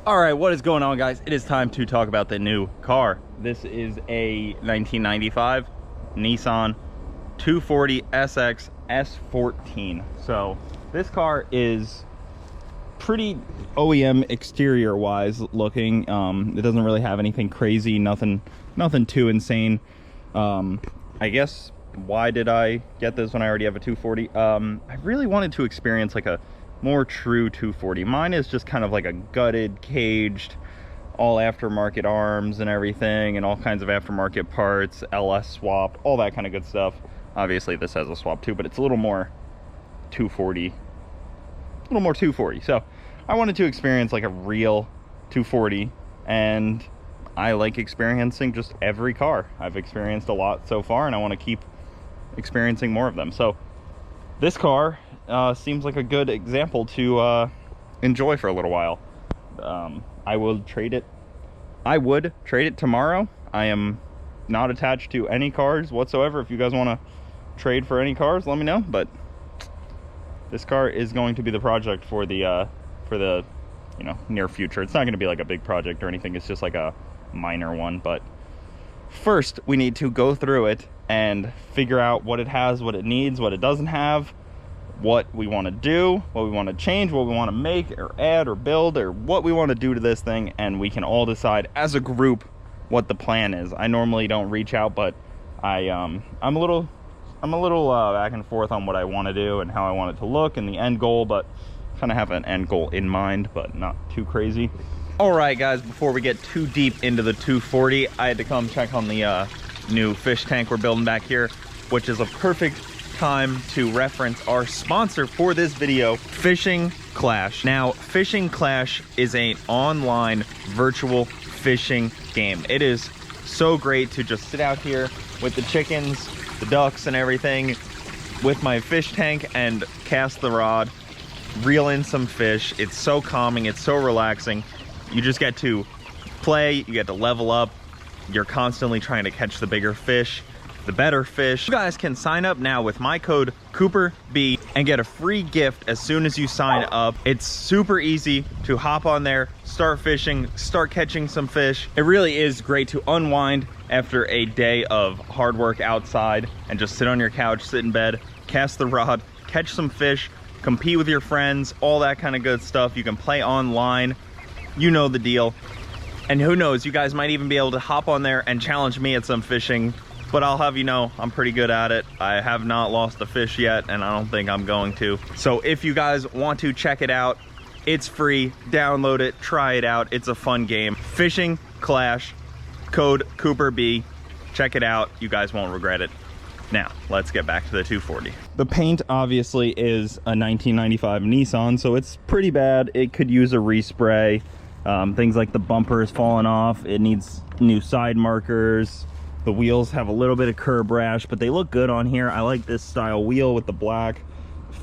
All right, what is going on, guys? It is time to talk about the new car. This is a 1995 Nissan 240 SX S14. So this car is pretty OEM exterior wise looking. It doesn't really have anything crazy, nothing too insane. I guess, why did I get this when I already have a 240? I really wanted to experience like a more true 240. Mine is just kind of like a gutted, caged, all aftermarket arms and everything, and all kinds of aftermarket parts, LS swapped, all that kind of good stuff. Obviously this has a swap too, but it's a little more 240, so I wanted to experience like a real 240, and I like experiencing just every car. I've experienced a lot so far, and I want to keep experiencing more of them. So this car seems like a good example to enjoy for a little while. I would trade it tomorrow. I am not attached to any cars whatsoever. If you guys want to trade for any cars, let me know. But this car is going to be the project for the near future. It's not going to be like a big project or anything. It's just like a minor one. But first we need to go through it and figure out what it has, what it needs, what it doesn't have, what we want to do, what we want to change, what we want to make or add or build, or what we want to do to this thing, and we can all decide as a group what the plan is. I normally don't reach out, but I'm a little back and forth on what I want to do and how I want it to look and the end goal, but kind of have an end goal in mind, but not too crazy. All right, guys, before we get too deep into the 240, I had to come check on the new fish tank we're building back here, which is a perfect time to reference our sponsor for this video, Fishing Clash. Now, Fishing Clash is an online virtual fishing game. It is so great to just sit out here with the chickens, the ducks and everything, with my fish tank and cast the rod, reel in some fish. It's so calming, it's so relaxing. You just get to play, you get to level up. You're constantly trying to catch the bigger fish, the better fish. You guys can sign up now with my code Cooperb and get a free gift as soon as you sign up. It's super easy to hop on there, start fishing, start catching some fish. It really is great to unwind after a day of hard work outside and just sit on your couch, sit in bed, cast the rod, catch some fish, compete with your friends, all that kind of good stuff. You can play online, you know the deal. And who knows, you guys might even be able to hop on there and challenge me at some fishing. But I'll have you know, I'm pretty good at it. I have not lost a fish yet, and I don't think I'm going to. So if you guys want to check it out, it's free. Download it, try it out. It's a fun game. Fishing Clash, code Cooperb. Check it out. You guys won't regret it. Now, let's get back to the 240. The paint obviously is a 1995 Nissan, so it's pretty bad. It could use a respray. Things like the bumper is falling off. It needs new side markers. The wheels have a little bit of curb rash, but they look good on here. I like this style wheel with the black.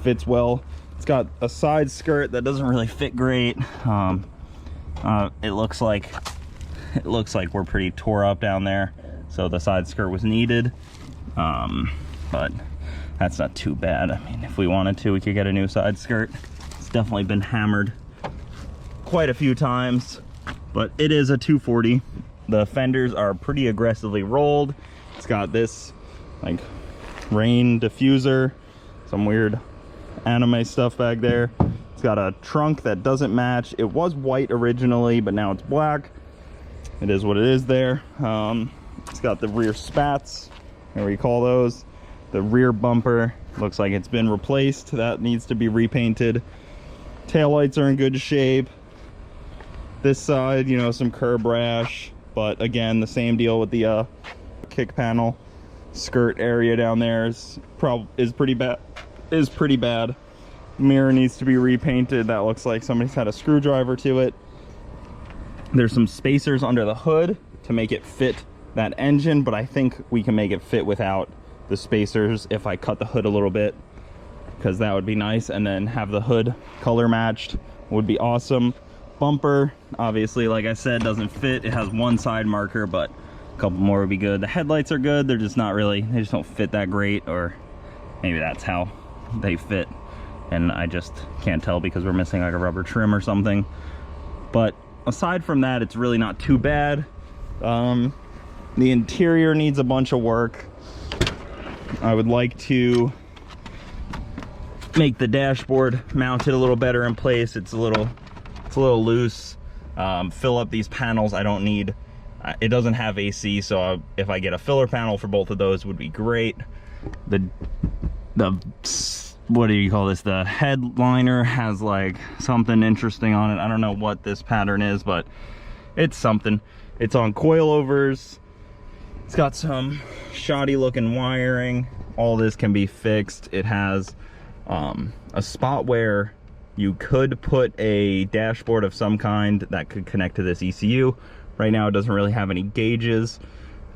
Fits well. It's got a side skirt that doesn't really fit great. It looks like we're pretty tore up down there, so the side skirt was needed. But that's not too bad. I mean, if we wanted to, we could get a new side skirt. It's definitely been hammered quite a few times, but it is a 240. The fenders are pretty aggressively rolled. It's got this like rain diffuser, some weird anime stuff back there. It's got a trunk that doesn't match. It was white originally, but now it's black. It is what it is there. It's got the rear spats, whatever you call those. The rear bumper looks like it's been replaced. That needs to be repainted. Taillights are in good shape. This side, you know, some curb rash. But again, the same deal with the kick panel. Skirt area down there is pretty bad. Mirror needs to be repainted. That looks like somebody's had a screwdriver to it. There's some spacers under the hood to make it fit that engine, but I think we can make it fit without the spacers if I cut the hood a little bit, because that would be nice, and then have the hood color matched would be awesome. Bumper, obviously, like I said, doesn't fit. It has one side marker, but a couple more would be good. The headlights are good. They're just not really, they just don't fit that great, or maybe that's how they fit and I just can't tell because we're missing like a rubber trim or something. But aside from that, it's really not too bad. The interior needs a bunch of work. I would like to make the dashboard mounted a little better in place. It's a little loose. Fill up these panels. I don't need, it doesn't have AC, so if I get a filler panel for both of those would be great. The what do you call this? The headliner has like something interesting on it. I don't know what this pattern is, but it's something. It's on coilovers. It's got some shoddy looking wiring. All this can be fixed. It has a spot where you could put a dashboard of some kind that could connect to this ECU. Right now it doesn't really have any gauges.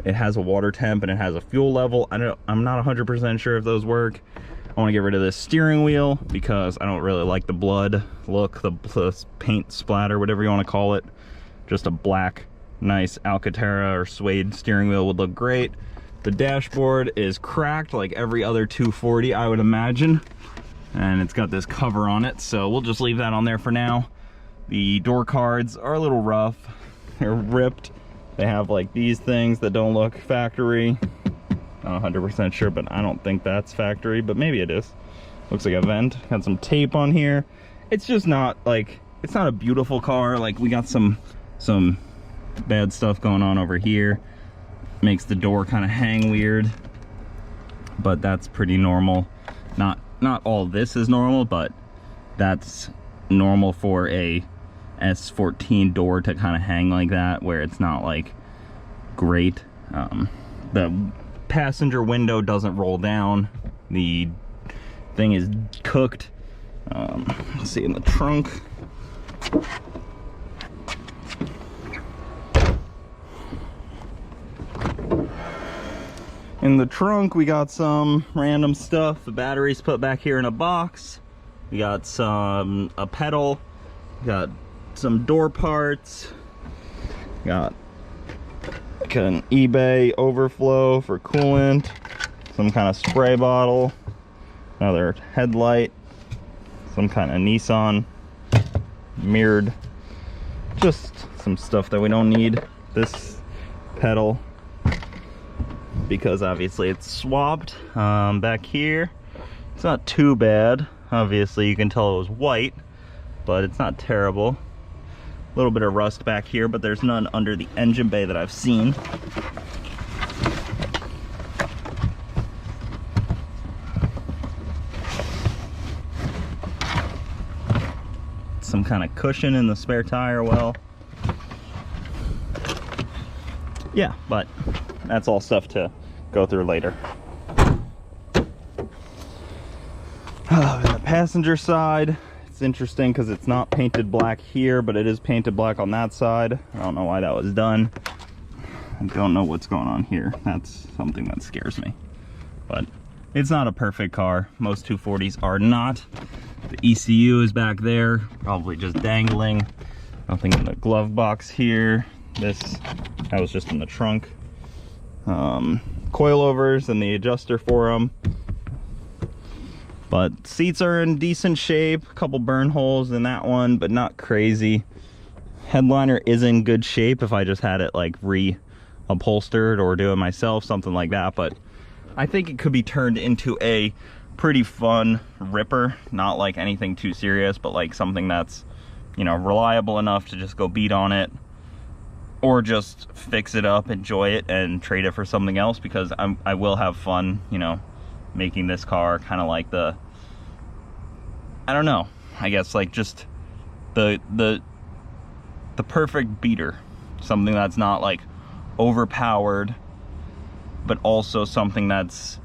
It has a water temp and it has a fuel level. I'm not 100% sure if those work. I want to get rid of this steering wheel because I don't really like the blood look, the paint splatter, whatever you want to call it. Just a black, nice Alcantara or suede steering wheel would look great. The dashboard is cracked like every other 240, I would imagine. And it's got this cover on it, so we'll just leave that on there for now. The door cards are a little rough. They're ripped. They have like these things that don't look factory. I'm 100% sure, but I don't think that's factory, but maybe it is. Looks like a vent. Got some tape on here. It's just not like, it's not a beautiful car. Like we got some bad stuff going on over here. Makes the door kind of hang weird, but that's pretty normal. Not all this is normal, but that's normal for a S14 door to kind of hang like that, where it's not like great. The passenger window doesn't roll down. The thing is cooked. Let's see in the trunk. In the trunk, we got some random stuff. The battery's put back here in a box. We got a pedal. We got some door parts. Got like an eBay overflow for coolant. Some kind of spray bottle. Another headlight. Some kind of Nissan. Mirrored. Just some stuff that we don't need. This pedal, because obviously it's swapped. Back here, it's not too bad. Obviously you can tell it was white, but it's not terrible. A little bit of rust back here, but there's none under the engine bay that I've seen. Some kind of cushion in the spare tire well. Yeah, but that's all stuff to go through later. On the passenger side, it's interesting because it's not painted black here, but it is painted black on that side. I don't know why that was done. I don't know what's going on here. That's something that scares me. But it's not a perfect car. Most 240s are not. The ECU is back there, probably just dangling. Nothing in the glove box here. That was just in the trunk. Coilovers and the adjuster for them. But seats are in decent shape. A couple burn holes in that one, but not crazy. Headliner is in good shape if I just had it like re-upholstered or do it myself, something like that. But I think it could be turned into a pretty fun ripper. Not like anything too serious, but like something that's, you know, reliable enough to just go beat on it. Or just fix it up, enjoy it, and trade it for something else, because I will have fun, you know, making this car kind of like the, I don't know, I guess like just the perfect beater. Something that's not like overpowered, but also something that's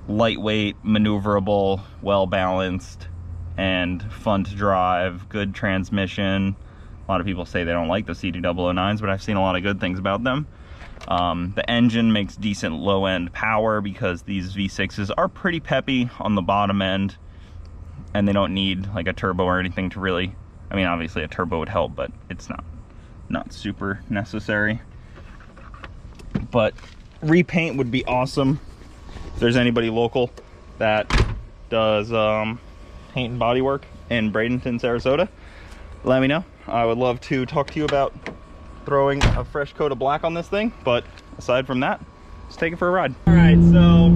lightweight, maneuverable, well balanced, and fun to drive, good transmission. A lot of people say they don't like the CD009s, but I've seen a lot of good things about them. The engine makes decent low-end power because these V6s are pretty peppy on the bottom end, and they don't need like a turbo or anything to really, I mean, obviously a turbo would help, but it's not super necessary. But repaint would be awesome. If there's anybody local that does paint and body work in Bradenton, Sarasota, let me know. I would love to talk to you about throwing a fresh coat of black on this thing, but aside from that, let's take it for a ride. All right, so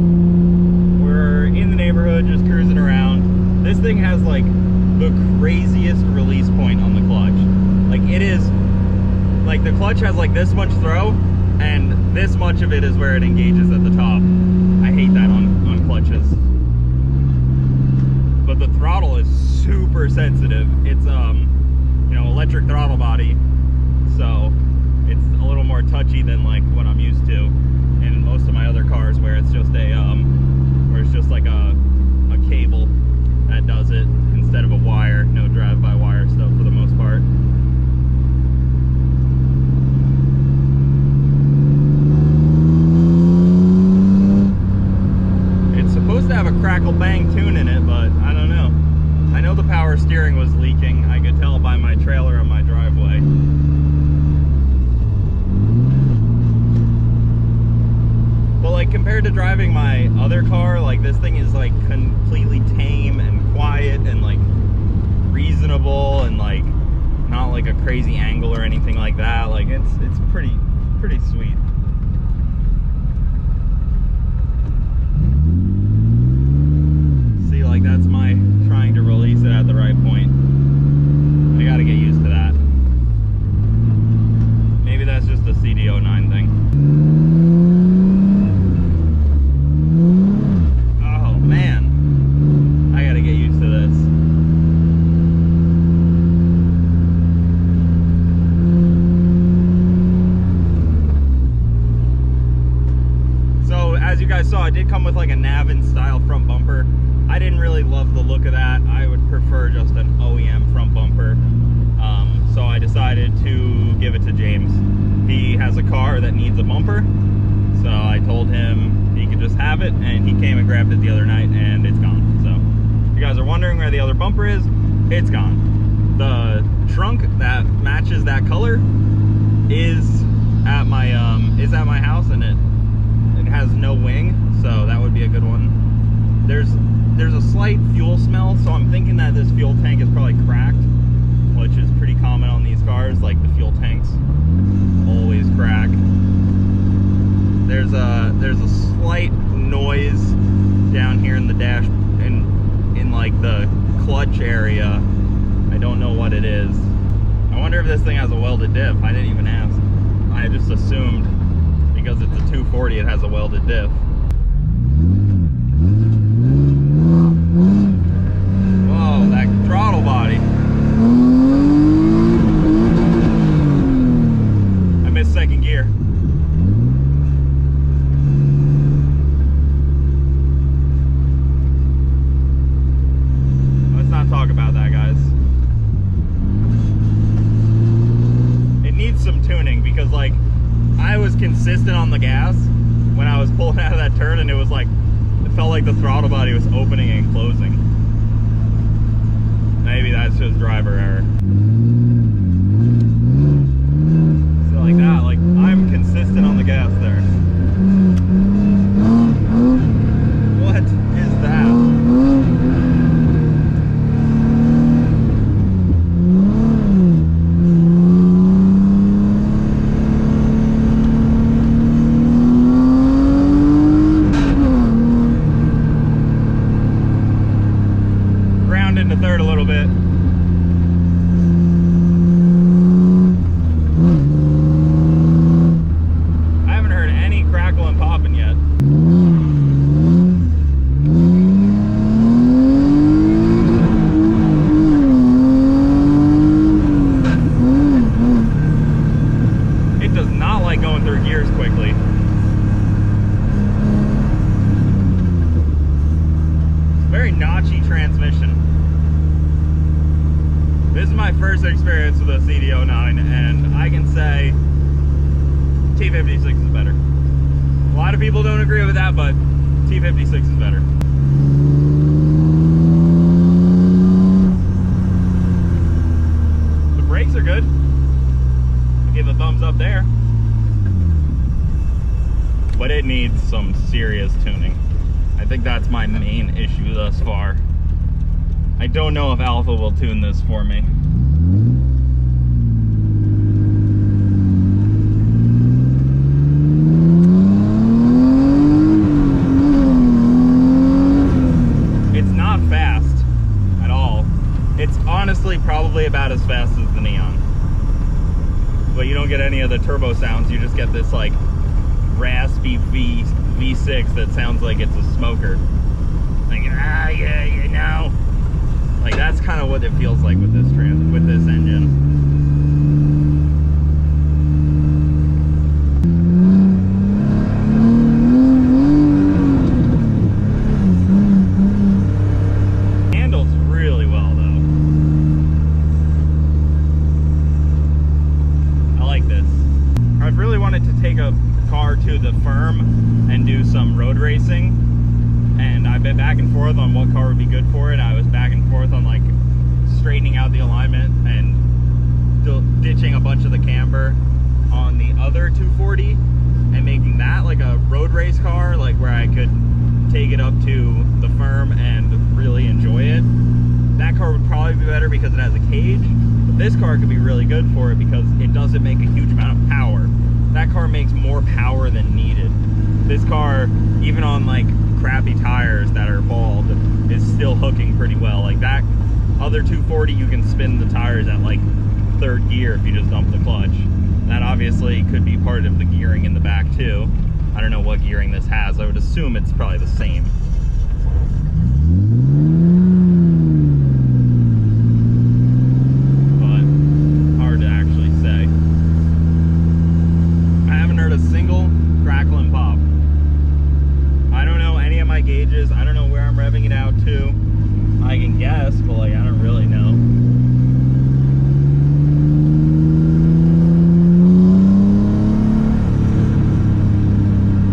we're in the neighborhood just cruising around. This thing has like the craziest release point on the clutch. Like, it is like the clutch has like this much throw, and this much of it is where it engages at the top. I hate that on clutches. But the throttle is super sensitive. It's you know, electric throttle body, so it's a little more touchy than like what I'm used to in most of my other cars, where it's just a where it's just like a cable that does it instead of a wire. No drive-by-wire stuff for the most part. It's supposed to have a crackle bang tune in it, but I don't know. I know the power steering was leaking. I could tell by my trailer on my driveway. But like, compared to driving my other car, like this thing is like completely tame and quiet and like reasonable, and like not like a crazy angle or anything like that. Like it's pretty sweet. See, like that's my trying to release it at the right point. I gotta get used to that. Maybe that's just a CD09 thing. Oh man, I gotta get used to this. So as you guys saw, it did come with like a Navin style front bumper. I didn't really love the look of that. I would prefer just an OEM front bumper. So I decided to give it to James. He has a car that needs a bumper, so I told him he could just have it, and he came and grabbed it the other night, and it's gone. So if you guys are wondering where the other bumper is, it's gone. The trunk that matches that color is at my house, and it has no wing, so that would be a good one. There's a slight fuel smell, so I'm thinking that this fuel tank is probably cracked, which is pretty common on these cars. Like, the fuel tanks always crack. There's a slight noise down here in the dash, in like the clutch area. I don't know what it is. I wonder if this thing has a welded diff. I didn't even ask. I just assumed because it's a 240 it has a welded diff. Whoa, that throttle body. I missed second gear. Let's not talk about that, guys. It needs some tuning, because like, I was consistent on the gas when I was pulling out of that turn, and it was like, it felt like the throttle body was opening and closing. Maybe that's just driver error. So like that, like I'm consistent on the gas there. What is that? Into third a little bit. I haven't heard any crackle and popping yet. It does not like going through gears quickly. Very notchy transmission. This is my first experience with a CD09, and I can say T56 is better. A lot of people don't agree with that, but T56 is better. The brakes are good. I give a thumbs up there. But it needs some serious tuning. I think that's my main issue thus far. I don't know if Alpha will tune this for me. is the neon. But you don't get any of the turbo sounds. You just get this like raspy V6 that sounds like it's a smoker. Like, yeah, you know. Like, that's kind of what it feels like with this engine. To the firm and do some road racing, and I've been back and forth on what car would be good for it. I was back and forth on like straightening out the alignment and ditching a bunch of the camber on the other 240 and making that like a road race car, like where I could take it up to the firm and really enjoy it. That car would probably be better because it has a cage, but this car could be really good for it because it doesn't make a huge amount of power. That car makes more power than needed. This car, even on like crappy tires that are bald, is still hooking pretty well. Like that other 240, you can spin the tires at like 3rd gear if you just dump the clutch. That obviously could be part of the gearing in the back too. I don't know what gearing this has. I would assume it's probably the same. Gauges. I don't know where I'm revving it out to. I can guess, but like I don't really know.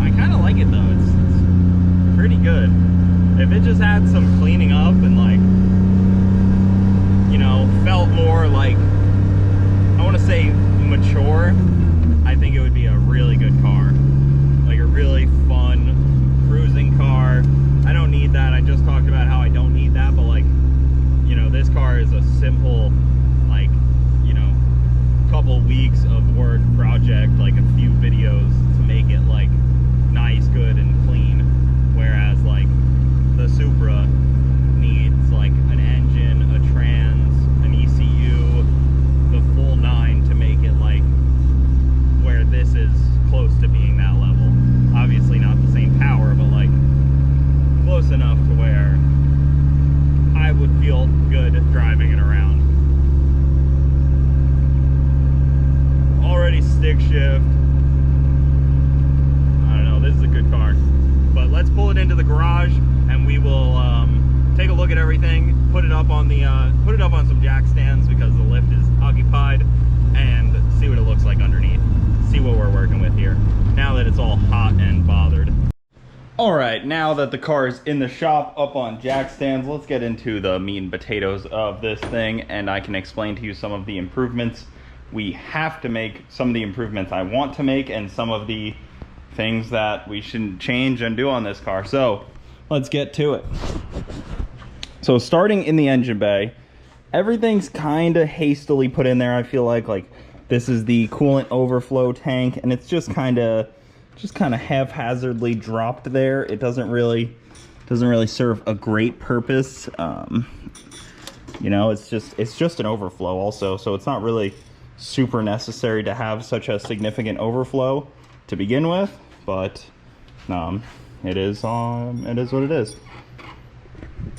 I kind of like it though. It's pretty good. If it just had some cleaning up and like, you know, felt more like, I want to say mature, I think it would be a really good car. Like a really fun cruising car. I don't need that. I just talked about how I don't need that, but like, you know, this car is a simple, like, you know, couple weeks of work project, like a few videos to make it like nice, good, and clean. Whereas like the Supra needs like an engine, a trans, an ECU, the full 9 to make it like where this is close to being that level. Obviously not the same power, but like close enough to where I would feel good driving it around. Already stick shift. I don't know, this is a good car. But let's pull it into the garage and we will take a look at everything, put it up on some jack stands because the lift is occupied, and see what it looks like underneath. See what we're working with here now that it's all hot and bothered. All right, now that the car is in the shop up on jack stands, let's get into the meat and potatoes of this thing, and I can explain to you some of the improvements we have to make, some of the improvements I want to make, and some of the things that we should change and do on this car. So let's get to it. So starting in the engine bay, everything's kind of hastily put in there. I feel like this is the coolant overflow tank, and it's just kind of haphazardly dropped there. It doesn't really serve a great purpose. You know, it's just an overflow also, so it's not really super necessary to have such a significant overflow to begin with, but it is what it is.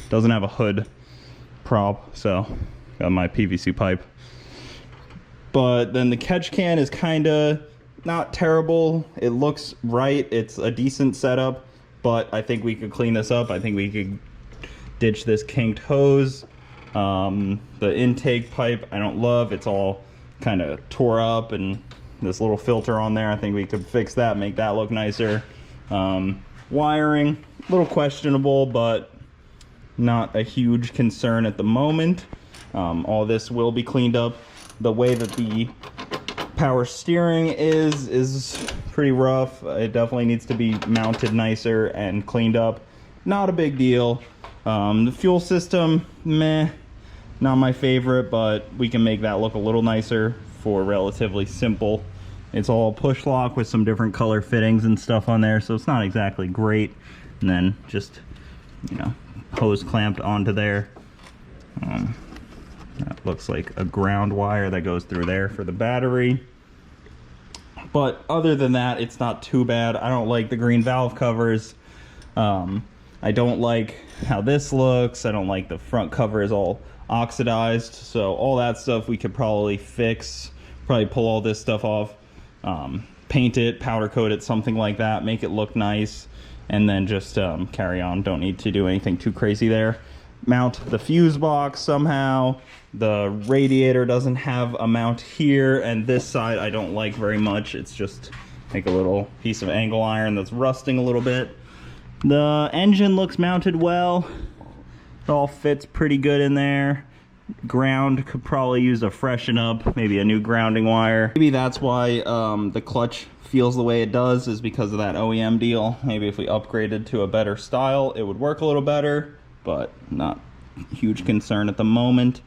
Doesn't have a hood prop, so got my PVC pipe. But then the catch can is kind of not terrible. It looks right. It's a decent setup, but I think we could clean this up. I think we could ditch this kinked hose. The intake pipe I don't love. It's all kind of tore up, and this little filter on there, I think we could fix that, make that look nicer. Wiring, a little questionable, but not a huge concern at the moment. All this will be cleaned up. The way that the power steering is pretty rough. It definitely needs to be mounted nicer and cleaned up. Not a big deal. The fuel system, meh, not my favorite, but we can make that look a little nicer for relatively simple. It's all push lock with some different color fittings and stuff on there, so it's not exactly great. And then just, you know, hose clamped onto there. That looks like a ground wire that goes through there for the battery. But other than that, it's not too bad. I don't like the green valve covers. I don't like how this looks. I don't like the front cover is all oxidized. So all that stuff we could probably fix. Probably pull all this stuff off. Paint it, powder coat it, something like that. Make it look nice. And then just carry on. Don't need to do anything too crazy there. Mount the fuse box somehow. The radiator doesn't have a mount here, and this side I don't like very much. It's just like a little piece of angle iron that's rusting a little bit. The engine looks mounted well. It all fits pretty good in there. Ground could probably use a freshen up, maybe a new grounding wire. Maybe that's why the clutch feels the way it does, is because of that OEM deal. Maybe if we upgraded to a better style, it would work a little better, but not a huge concern at the moment.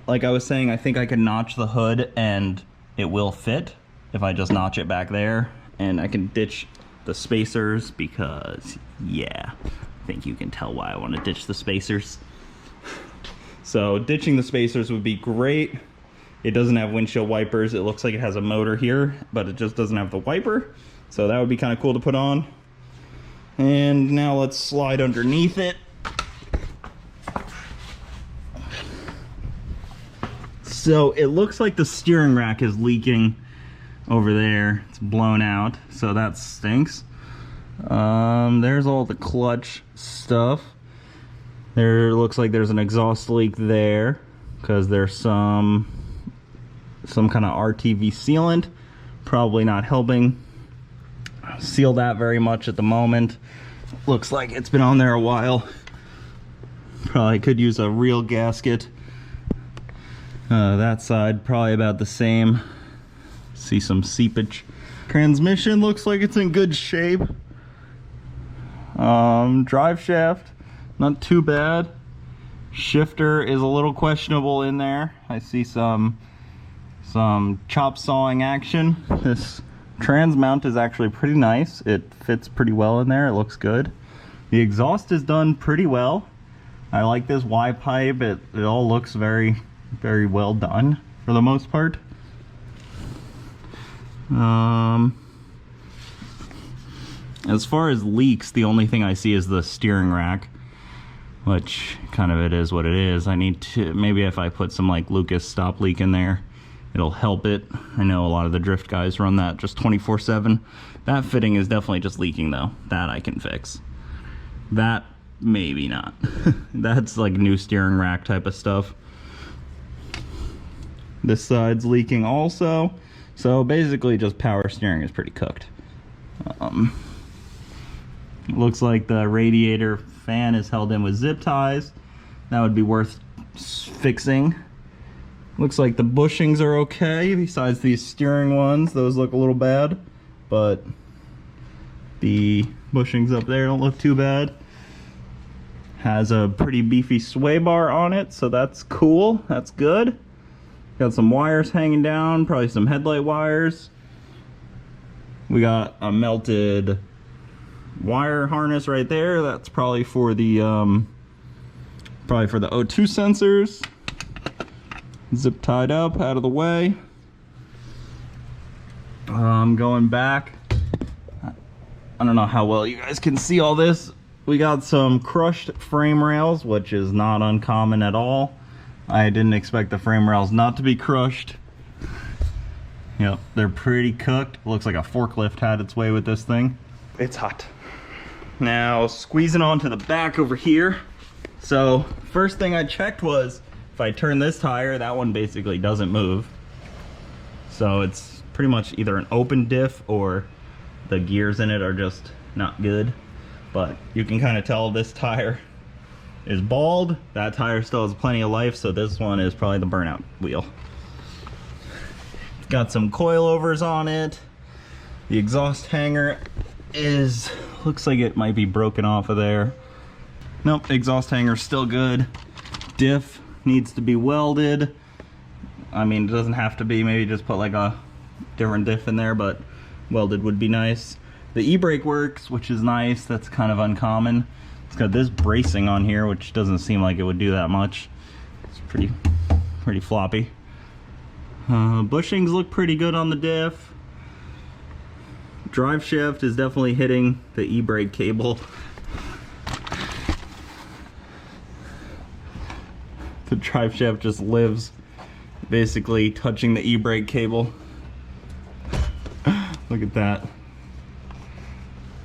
Like I was saying, I think I can notch the hood and it will fit if I just notch it back there, and I can ditch the spacers because, yeah, I think you can tell why I want to ditch the spacers. So ditching the spacers would be great. It doesn't have windshield wipers. It looks like it has a motor here, but it just doesn't have the wiper. So that would be kind of cool to put on. And now let's slide underneath it. So it looks like the steering rack is leaking over there. It's blown out, so that stinks. There's all the clutch stuff. There looks like there's an exhaust leak there because there's some kind of RTV sealant. Probably not helping seal that very much at the moment. Looks like it's been on there a while. Probably could use a real gasket. That side probably about the same. See some seepage. Transmission looks like it's in good shape. Drive shaft, not too bad. Shifter is a little questionable in there. I see some chop sawing action. This trans mount is actually pretty nice. It fits pretty well in there. It looks good. The exhaust is done pretty well. I like this Y pipe. It all looks very well done for the most part. As far as leaks, the only thing I see is the steering rack, which kind of it is what it is. I need to, maybe if I put some like Lucas stop leak in there, it'll help it. I know a lot of the drift guys run that just 24/7. That fitting is definitely just leaking though. That I can fix. That maybe not. That's like new steering rack type of stuff. This side's leaking also. So basically just power steering is pretty cooked. Looks like the radiator fan is held in with zip ties. That would be worth fixing. Looks like the bushings are okay, besides these steering ones. Those look a little bad, but the bushings up there don't look too bad. Has a pretty beefy sway bar on it, so that's cool. That's good. Got some wires hanging down, probably some headlight wires. We got a melted wire harness right there. That's probably for the O2 sensors. Zip tied up, out of the way. Going back. I don't know how well you guys can see all this. We got some crushed frame rails, which is not uncommon at all. I didn't expect the frame rails not to be crushed. Yep, they're pretty cooked. Looks like a forklift had its way with this thing. It's hot. Now, squeezing onto the back over here. So, first thing I checked was, if I turn this tire, that one basically doesn't move. So it's pretty much either an open diff or the gears in it are just not good. But you can kind of tell this tire is bald. That tire still has plenty of life, so this one is probably the burnout wheel. It's got some coilovers on it. The exhaust hanger looks like it might be broken off of there. Nope, exhaust hanger's still good. Diff needs to be welded. I mean, it doesn't have to be, maybe just put like a different diff in there, but welded would be nice. The e-brake works, which is nice. That's kind of uncommon. It's got this bracing on here, which doesn't seem like it would do that much. It's pretty pretty floppy. Bushings look pretty good on the diff. Drive shaft is definitely hitting the e-brake cable. The drive shaft just lives basically touching the e-brake cable. Look at that.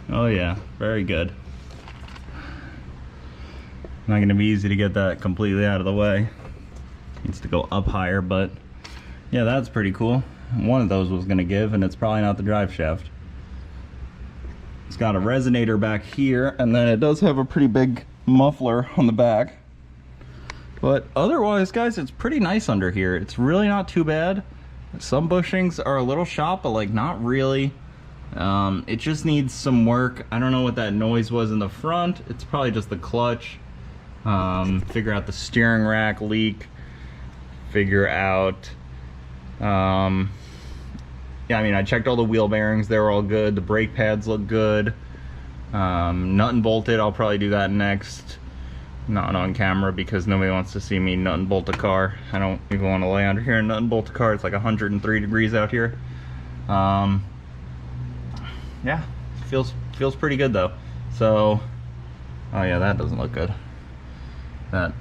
Oh yeah, very good. Not gonna be easy to get that completely out of the way. Needs to go up higher, but yeah, that's pretty cool. One of those was gonna give, and it's probably not the drive shaft. It's got a resonator back here, and then it does have a pretty big muffler on the back. But otherwise, guys, it's pretty nice under here. It's really not too bad. Some bushings are a little shot, but like not really. It just needs some work. I don't know what that noise was in the front. It's probably just the clutch. Figure out the steering rack leak. Figure out, yeah, I mean, I checked all the wheel bearings. They were all good. The brake pads look good. Nut and bolted. I'll probably do that next. Not on camera because nobody wants to see me nut and bolt a car. I don't even want to lay under here and nut and bolt a car. It's like 103 degrees out here. Yeah, feels pretty good though. So, oh yeah, that doesn't look good. That,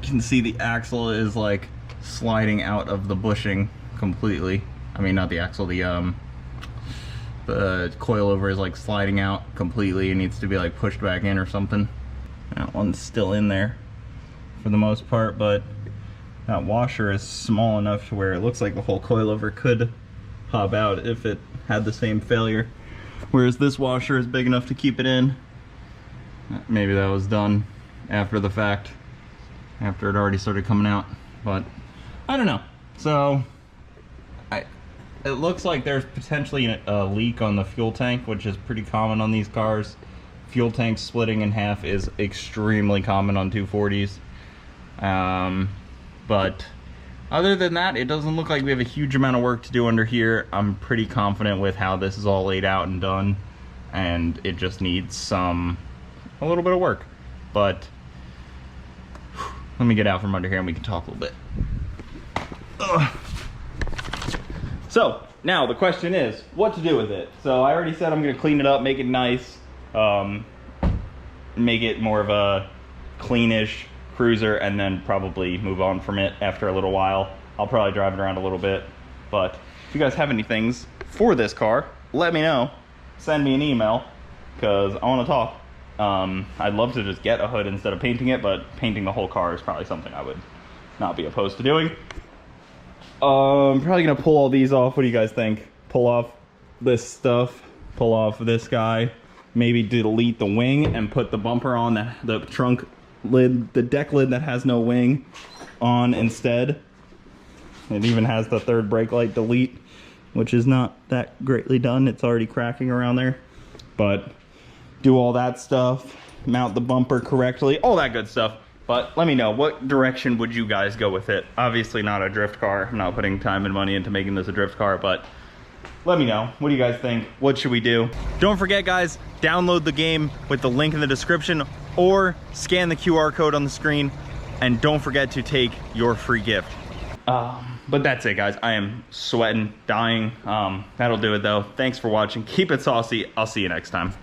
you can see the axle is like sliding out of the bushing completely. I mean, not the axle, the coilover is like sliding out completely. It needs to be like pushed back in or something. That one's still in there for the most part, but that washer is small enough to where it looks like the whole coilover could pop out if it had the same failure. Whereas this washer is big enough to keep it in. Maybe that was done after the fact, after it already started coming out, but I don't know. So it looks like there's potentially a leak on the fuel tank, which is pretty common on these cars. Fuel tank splitting in half is extremely common on 240s. But other than that, it doesn't look like we have a huge amount of work to do under here. I'm pretty confident with how this is all laid out and done, and it just needs a little bit of work. But let me get out from under here and we can talk a little bit. Ugh. So now the question is what to do with it. So I already said I'm going to clean it up, make it nice, make it more of a cleanish cruiser, and then probably move on from it after a little while. I'll probably drive it around a little bit, but if you guys have any things for this car, let me know. Send me an email because I want to talk. I'd love to just get a hood instead of painting it, but painting the whole car is probably something I would not be opposed to doing. I'm probably gonna pull all these off. What do you guys think? Pull off this stuff, pull off this guy, maybe delete the wing and put the bumper on the trunk lid, the deck lid that has no wing on instead. It even has the third brake light delete, which is not that greatly done. It's already cracking around there, but do all that stuff, mount the bumper correctly, all that good stuff. But let me know, what direction would you guys go with it? Obviously not a drift car. I'm not putting time and money into making this a drift car, but let me know. What do you guys think? What should we do? Don't forget, guys, download the game with the link in the description or scan the QR code on the screen. And don't forget to take your free gift. But that's it, guys. I am sweating, dying. That'll do it, though. Thanks for watching. Keep it saucy. I'll see you next time.